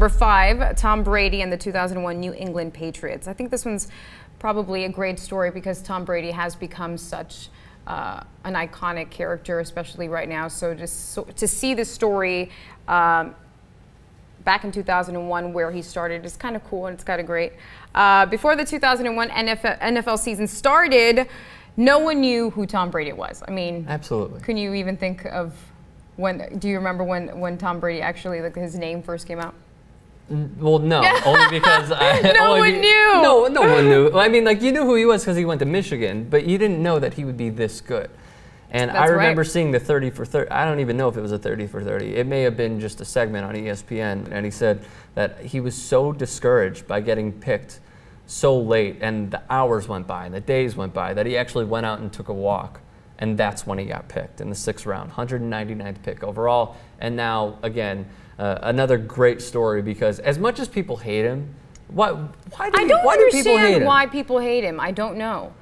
Number 5, Tom Brady and the 2001 New England Patriots. I think this one's probably a great story because Tom Brady has become such an iconic character, especially right now. So just to see the story back in 2001 where he started is kind of cool, and it's kind of great. Before the 2001 NFL season started, no one knew who Tom Brady was. I mean, absolutely. Can you even think of when? Do you remember when Tom Brady actually, like, his name first came out? Well, no, only because no one knew. No one knew. I mean, like, you knew who he was because he went to Michigan, but you didn't know that he would be this good. And I remember seeing the 30 for 30. I don't even know if it was a 30 for 30. It may have been just a segment on ESPN, and he said that he was so discouraged by getting picked so late, and the hours went by and the days went by, that he actually went out and took a walk, and that's when he got picked in the 6th round, 199th pick overall. And now, again, another great story, because as much as people hate him, why do people hate him? I don't understand why people hate him. I don't know.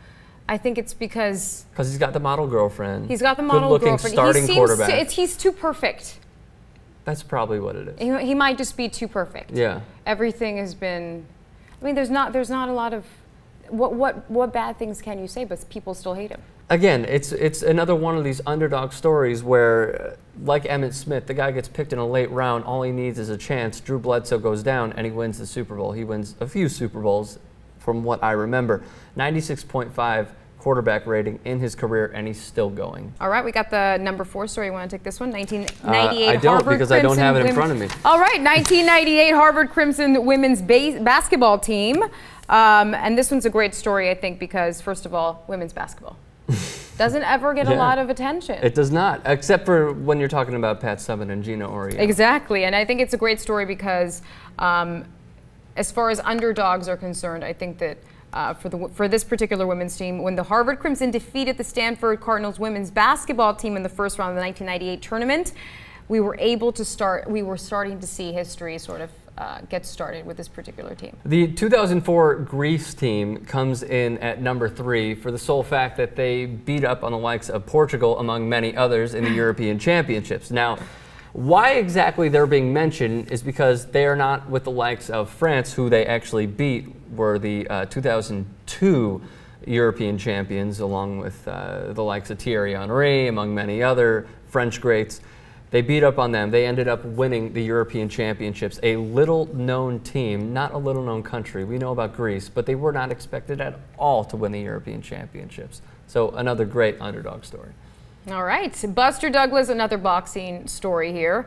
I think it's because he's got the model girlfriend. He's got the model girlfriend. Starting quarterback. He's too perfect. That's probably what it is. He might just be too perfect. Yeah. Everything has been. I mean, there's not a lot of what bad things can you say, but people still hate him. Again, it's another one of these underdog stories where, like Emmitt Smith, the guy gets picked in a late round. All he needs is a chance. Drew Bledsoe goes down and he wins the Super Bowl. He wins a few Super Bowls, from what I remember. 96.5 quarterback rating in his career, and he's still going. All right, we got the number 4 story. You want to take this one? 1998 I don't, because I don't have it in front of me. All right, 1998 Harvard Crimson women's basketball team. And this one's a great story, I think, because, first of all, women's basketball doesn't ever get a lot of attention. It does not, except for when you're talking about Pat Summitt and Gina Oriel. Exactly, and I think it's a great story because as far as underdogs are concerned, I think that for this particular women's team, when the Harvard Crimson defeated the Stanford Cardinals women's basketball team in the first round of the 1998 tournament, we were starting to see history sort of get started with this particular team. The 2004 Greece team comes in at number 3 for the sole fact that they beat up on the likes of Portugal, among many others, in the European Championships. Now, why exactly they're being mentioned is because they are not with the likes of France, who they actually beat, were the 2002 European champions, along with the likes of Thierry Henry, among many other French greats. They beat up on them. They ended up winning the European Championships, a little-known team, not a little-known country. We know about Greece, but they were not expected at all to win the European Championships. So another great underdog story. All right, Buster Douglas, another boxing story here.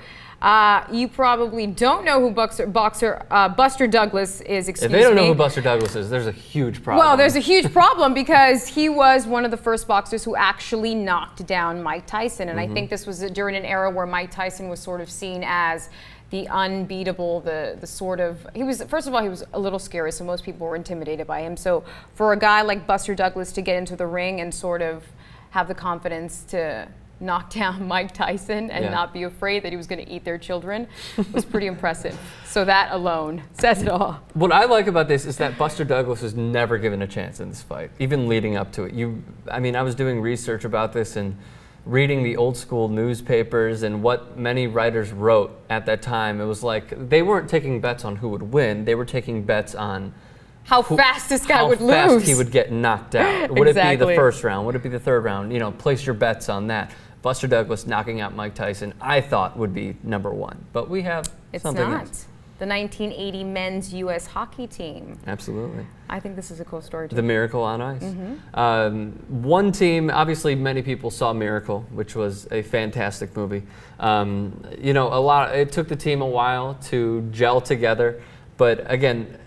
You probably don't know who Buster Douglas is, If they don't know who Buster Douglas is, there's a huge problem. Well, there's a huge problem because he was one of the first boxers who actually knocked down Mike Tyson. And I think this was during an era where Mike Tyson was sort of seen as the unbeatable, the sort of, first of all, he was a little scary, so most people were intimidated by him. So for a guy like Buster Douglas to get into the ring and sort of have the confidence to knock down Mike Tyson and not be afraid that he was going to eat their children was pretty impressive. So that alone says it all. What I like about this is that Buster Douglas was never given a chance in this fight, even leading up to it. I mean, I was doing research about this and reading the old school newspapers and what many writers wrote at that time. It was like they weren't taking bets on who would win. They were taking bets on how fast this guy would lose. How fast he would get knocked out. Would it be the first round? Would it be the 3rd round? You know, place your bets on that. Buster Douglas knocking out Mike Tyson, I thought would be number 1. But we have something else. It's not. The 1980 men's U.S. hockey team. Absolutely. I think this is a cool story too. The Miracle on Ice. One team, obviously many people saw Miracle, which was a fantastic movie. You know, it took the team a while to gel together. But again,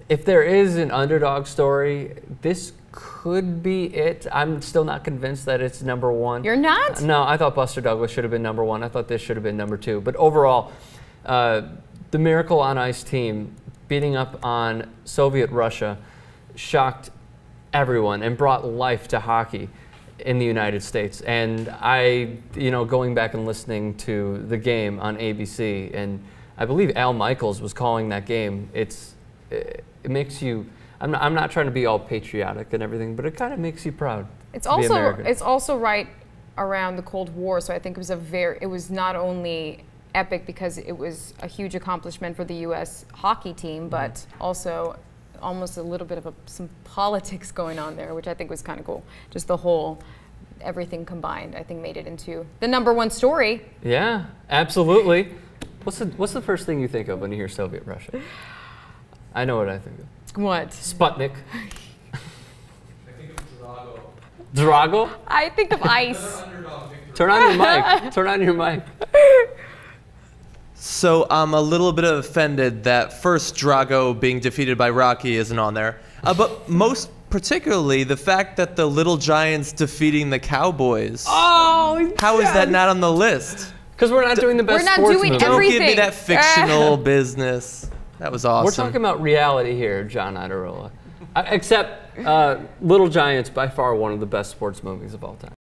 if there is an underdog story, this could be it. I'm still not convinced that it's number 1. You're not? No, I thought Buster Douglas should have been number 1. I thought this should have been number 2. But overall, the Miracle on Ice team beating up on Soviet Russia shocked everyone and brought life to hockey in the United States. And going back and listening to the game on ABC, and I believe Al Michaels was calling that game. It makes you, I'm not trying to be all patriotic and everything, but it kind of makes you proud. It's also right around the Cold War, so I think it was not only epic because it was a huge accomplishment for the U.S. hockey team, but also almost a little bit of some politics going on there, which I think was kind of cool. Just the whole, everything combined, I think made it into the #1 story. Yeah, absolutely. What's the first thing you think of when you hear Soviet Russia? I know what I think of. What? Sputnik. I think of Drago. Drago? I think of ice. Turn on your mic. Turn on your mic. So I'm a little bit offended that first Drago being defeated by Rocky isn't on there. But most particularly the fact that the Little Giants defeating the Cowboys. Oh, how is that not on the list? Because we're not doing the best sports movie. Don't give me that fictional business. That was awesome. We're talking about reality here, John Idarola. Except Little Giants, by far one of the best sports movies of all time.